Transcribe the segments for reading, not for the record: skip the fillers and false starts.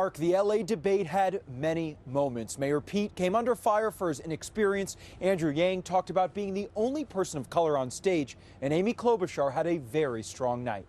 Mark, the LA debate had many moments. Mayor Pete came under fire for his inexperience. Andrew Yang talked about being the only person of color on stage, and Amy Klobuchar had a very strong night.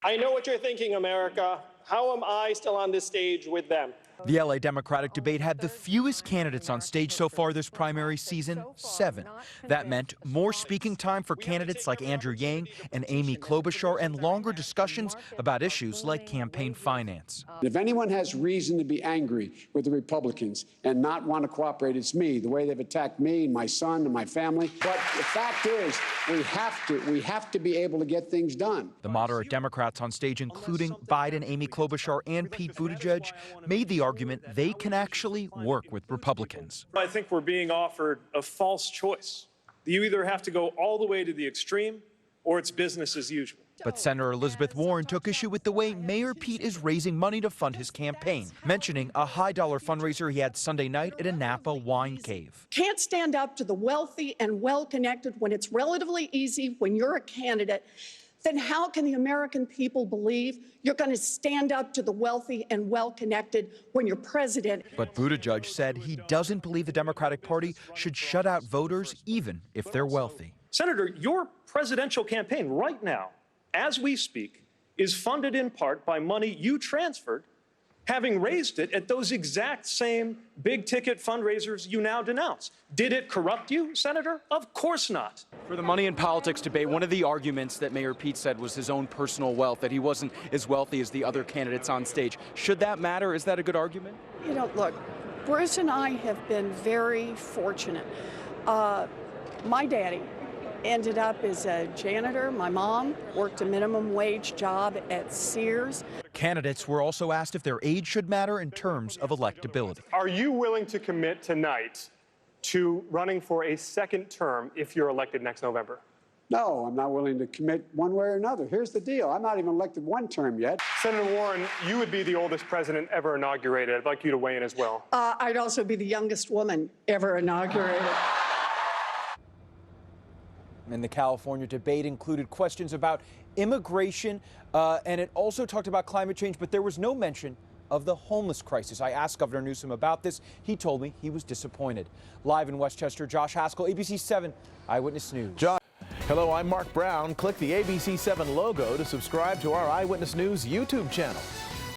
I know what you're thinking, America. How am I still on this stage with them? The LA Democratic debate had the fewest candidates on stage so far this primary season, 7. That meant more speaking time for candidates like Andrew Yang and Amy Klobuchar and longer discussions about issues like campaign finance. If anyone has reason to be angry with the Republicans and not want to cooperate, it's me, the way they've attacked me and my son and my family. But the fact is, we have to be able to get things done. The moderate Democrats on stage, including Biden, Amy Klobuchar, and Pete Buttigieg, made the argument they can actually work with Republicans. I think we're being offered a false choice. You either have to go all the way to the extreme or it's business as usual. But Senator Elizabeth Warren took issue with the way Mayor Pete is raising money to fund his campaign, mentioning a high-dollar fundraiser he had Sunday night at a Napa wine cave. Can't stand up to the wealthy and well-connected when it's relatively easy when you're a candidate. Then how can the American people believe you're going to stand up to the wealthy and well-connected when you're president? But Buttigieg said he doesn't believe the Democratic Party should shut out voters even if they're wealthy. Senator, your presidential campaign right now, as we speak, is funded in part by money you transferred, having raised it at those exact same big-ticket fundraisers you now denounce. Did it corrupt you, Senator? Of course not. For the money in politics debate, one of the arguments that Mayor Pete said was his own personal wealth, that he wasn't as wealthy as the other candidates on stage. Should that matter? Is that a good argument? You know, look, Bruce and I have been very fortunate. My daddy ended up as a janitor. My mom worked a minimum wage job at Sears. Candidates were also asked if their age should matter in terms of electability. Are you willing to commit tonight to running for a second term if you're elected next November? No, I'm not willing to commit one way or another. Here's the deal. I'm not even elected one term yet. Senator Warren, you would be the oldest president ever inaugurated. I'd like you to weigh in as well. I'd also be the youngest woman ever inaugurated. And the California debate included questions about immigration, and it also talked about climate change, but there was no mention of the homeless crisis. I asked Governor Newsom about this. He told me he was disappointed. Live in Westchester, Josh Haskell, ABC7 Eyewitness News. Hello, I'm Mark Brown. Click the ABC7 logo to subscribe to our Eyewitness News YouTube channel.